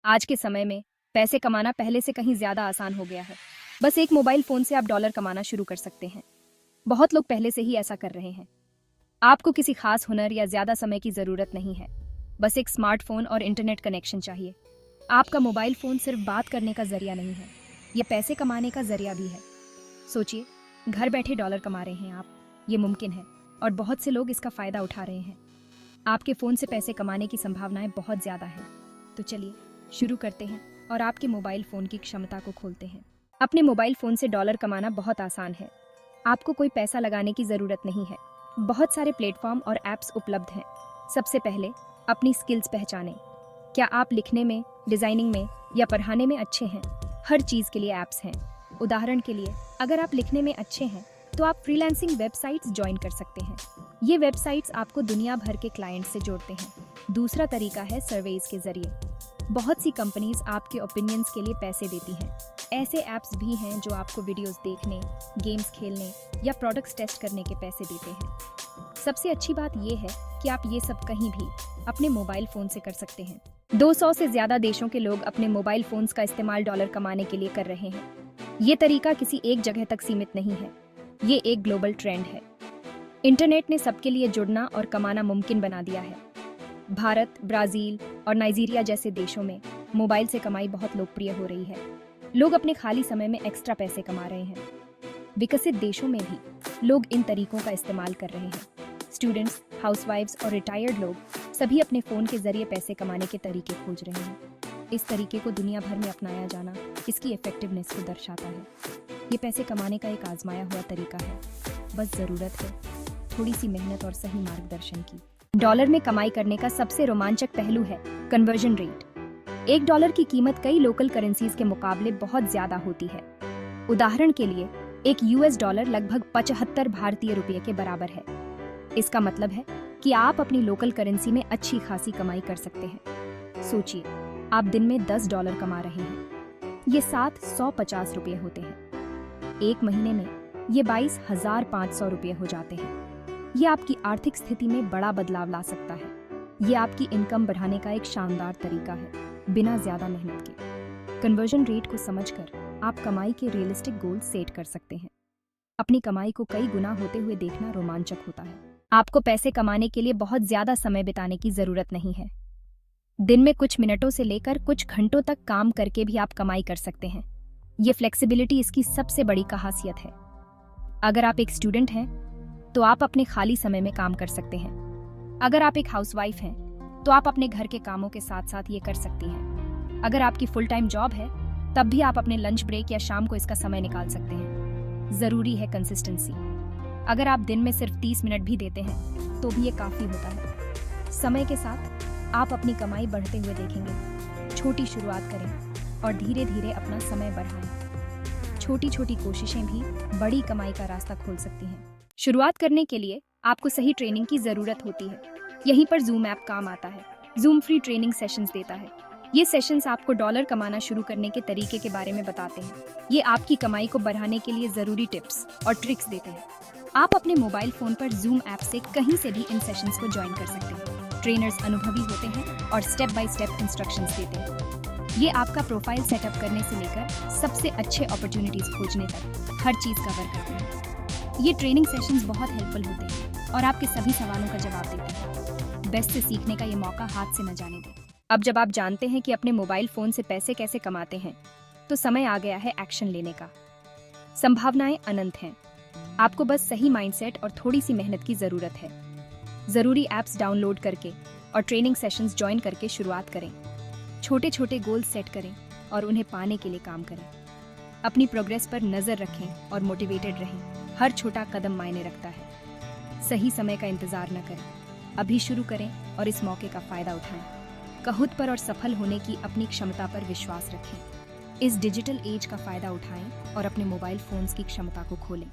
आज के समय में पैसे कमाना पहले से कहीं ज्यादा आसान हो गया है। बस एक मोबाइल फोन से आप डॉलर कमाना शुरू कर सकते हैं। बहुत लोग पहले से ही ऐसा कर रहे हैं। आपको किसी खास हुनर या ज्यादा समय की जरूरत नहीं है। बस एक स्मार्टफोन और इंटरनेट कनेक्शन चाहिए। आपका मोबाइल फोन सिर्फ बात करने का जरिया नहीं है, ये पैसे कमाने का जरिया भी है। सोचिए, घर बैठे डॉलर कमा रहे हैं आप। ये मुमकिन है और बहुत से लोग इसका फायदा उठा रहे हैं। आपके फोन से पैसे कमाने की संभावनाएं बहुत ज्यादा है। तो चलिए शुरू करते हैं और आपके मोबाइल फोन की क्षमता को खोलते हैं। अपने मोबाइल फोन से डॉलर कमाना बहुत आसान है। आपको कोई पैसा लगाने की जरूरत नहीं है। बहुत सारे प्लेटफॉर्म और ऐप्स उपलब्ध हैं। सबसे पहले अपनी स्किल्स पहचानें। क्या आप लिखने में, डिजाइनिंग में या पढ़ाने में अच्छे हैं? हर चीज के लिए ऐप्स हैं। उदाहरण के लिए, अगर आप लिखने में अच्छे हैं तो आप फ्रीलांसिंग वेबसाइट्स ज्वाइन कर सकते हैं। ये वेबसाइट्स आपको दुनिया भर के क्लाइंट से जोड़ते हैं। दूसरा तरीका है सर्वेज के जरिए। बहुत सी कंपनीज आपके ओपिनियंस के लिए पैसे देती हैं। ऐसे ऐप्स भी हैं जो आपको वीडियोस देखने, गेम्स खेलने या प्रोडक्ट्स टेस्ट करने के पैसे देते हैं। सबसे अच्छी बात यह है कि आप ये सब कहीं भी अपने मोबाइल फोन से कर सकते हैं। 200 से ज्यादा देशों के लोग अपने मोबाइल फोन्स का इस्तेमाल डॉलर कमाने के लिए कर रहे हैं। ये तरीका किसी एक जगह तक सीमित नहीं है, ये एक ग्लोबल ट्रेंड है। इंटरनेट ने सबके लिए जुड़ना और कमाना मुमकिन बना दिया है। भारत, ब्राजील और नाइजीरिया जैसे देशों में मोबाइल से कमाई बहुत लोकप्रिय हो रही है। लोग अपने खाली समय में एक्स्ट्रा पैसे कमा रहे हैं। विकसित देशों में भी लोग इन तरीकों का इस्तेमाल कर रहे हैं। स्टूडेंट्स, हाउसवाइफ्स और रिटायर्ड लोग सभी अपने फोन के जरिए पैसे कमाने के तरीके खोज रहे हैं। इस तरीके को दुनिया भर में अपनाया जाना इसकी इफेक्टिवनेस को दर्शाता है। ये पैसे कमाने का एक आजमाया हुआ तरीका है। बस जरूरत है थोड़ी सी मेहनत और सही मार्गदर्शन की। डॉलर में कमाई करने का सबसे रोमांचक पहलू है कन्वर्जन रेट। $1 की कीमत कई लोकल करेंसीज के मुकाबले बहुत ज्यादा होती है। उदाहरण के लिए, एक $1 लगभग 75 भारतीय रुपये के बराबर है। इसका मतलब है कि आप अपनी लोकल करेंसी में अच्छी खासी कमाई कर सकते हैं। सोचिए, आप दिन में $10 कमा रहे हैं। ये 750 रुपये होते हैं। एक महीने में ये 22,500 रुपये हो जाते हैं। ये आपकी आर्थिक स्थिति में बड़ा बदलाव ला सकता है। ये आपकी इनकम बढ़ाने का एक शानदार तरीका है, बिना ज्यादा मेहनत के। कन्वर्जन रेट को समझकर आप कमाई के रियलिस्टिक गोल सेट कर सकते हैं। अपनी कमाई को कई गुना होते हुए देखना रोमांचक होता है। आपको पैसे कमाने के लिए बहुत ज्यादा समय बिताने की जरूरत नहीं है। दिन में कुछ मिनटों से लेकर कुछ घंटों तक काम करके भी आप कमाई कर सकते हैं। ये फ्लेक्सिबिलिटी इसकी सबसे बड़ी खासियत है। अगर आप एक स्टूडेंट हैं तो आप अपने खाली समय में काम कर सकते हैं। अगर आप एक हाउसवाइफ हैं तो आप अपने घर के कामों के साथ साथ ये कर सकती हैं। अगर आपकी फुल टाइम जॉब है तब भी आप अपने लंच ब्रेक या शाम को इसका समय निकाल सकते हैं। जरूरी है कंसिस्टेंसी। अगर आप दिन में सिर्फ 30 मिनट भी देते हैं तो भी ये काफी होता है। समय के साथ आप अपनी कमाई बढ़ते हुए देखेंगे। छोटी शुरुआत करें और धीरे धीरे अपना समय बढ़ाएं। छोटी छोटी कोशिशें भी बड़ी कमाई का रास्ता खोल सकती हैं। शुरुआत करने के लिए आपको सही ट्रेनिंग की जरूरत होती है। यहीं पर जूम ऐप काम आता है। जूम फ्री ट्रेनिंग सेशंस देता है। ये सेशंस आपको डॉलर कमाना शुरू करने के तरीके के बारे में बताते हैं। ये आपकी कमाई को बढ़ाने के लिए जरूरी टिप्स और ट्रिक्स देते हैं। आप अपने मोबाइल फोन पर जूम ऐप से कहीं से भी इन सेशंस को ज्वाइन कर सकते हैं। ट्रेनर्स अनुभवी होते हैं और स्टेप बाय स्टेप इंस्ट्रक्शंस देते हैं। ये आपका प्रोफाइल सेटअप करने से लेकर सबसे अच्छे अपॉर्चुनिटीज खोजने तक हर चीज कवर करते हैं। ये ट्रेनिंग सेशंस बहुत हेल्पफुल होते हैं और आपके सभी सवालों का जवाब देते हैं। बेस्ट से सीखने का ये मौका हाथ से न जाने दें। अब जब आप जानते हैं कि अपने मोबाइल फोन से पैसे कैसे कमाते हैं, तो समय आ गया है एक्शन लेने का। संभावनाएं अनंत हैं। आपको बस सही माइंडसेट और थोड़ी सी मेहनत की जरूरत है। जरूरी ऐप्स डाउनलोड करके और ट्रेनिंग सेशंस ज्वाइन करके शुरुआत करें। छोटे छोटे गोल सेट करें और उन्हें पाने के लिए काम करें। अपनी प्रोग्रेस पर नजर रखें और मोटिवेटेड रहें। हर छोटा कदम मायने रखता है। सही समय का इंतजार न करें, अभी शुरू करें और इस मौके का फायदा उठाएं। खुद पर और सफल होने की अपनी क्षमता पर विश्वास रखें। इस डिजिटल एज का फायदा उठाएं और अपने मोबाइल फोन्स की क्षमता को खोलें।